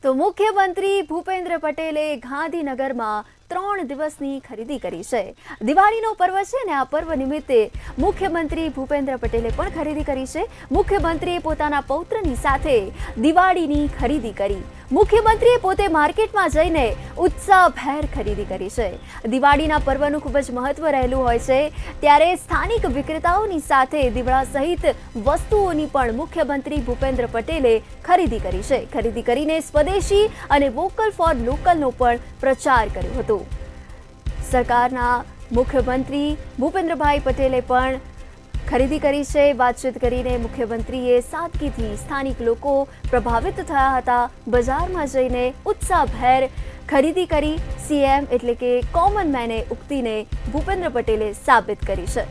તો મુખ્યમંત્રી ભૂપેન્દ્ર પટેલે ગાંધીનગરમાં 3 દિવસની ખરીદી કરી છે। દિવાળીનો પર્વ છે ને આ પર્વ નિમિત્તે મુખ્યમંત્રી ભૂપેન્દ્ર પટેલે પણ ખરીદી કરી છે। મુખ્યમંત્રીએ પોતાના પૌત્રની સાથે દિવાળીની ખરીદી કરી। મુખ્યમંત્રીએ પોતે માર્કેટમાં જઈને ઉત્સાહભેર ખરીદી કરી છે। દિવાળીના પર્વનું ખૂબ જ મહત્વ રહેલું હોય છે, ત્યારે સ્થાનિક વિક્રેતાઓની સાથે દીવડા સહિત વસ્તુઓની પણ મુખ્યમંત્રી ભૂપેન્દ્ર પટેલે ખરીદી કરી છે। ખરીદી કરીને સ્વદેશી અને વોકલ ફોર લોકલનો પણ પ્રચાર કર્યો હતો। સરકારના મુખ્યમંત્રી ભૂપેન્દ્રભાઈ પટેલે પણ ખરીદી કરી છે। વાતચીત કરીને મુખ્યમંત્રીએ સાદગીથી સ્થાનિક લોકો પ્રભાવિત થયા હતા। બજારમાં જઈને ઉત્સાહભેર ખરીદી કરી। સીએમ એટલે કે કોમન મેને ઉક્તિને ભૂપેન્દ્ર પટેલે સાબિત કરી છે।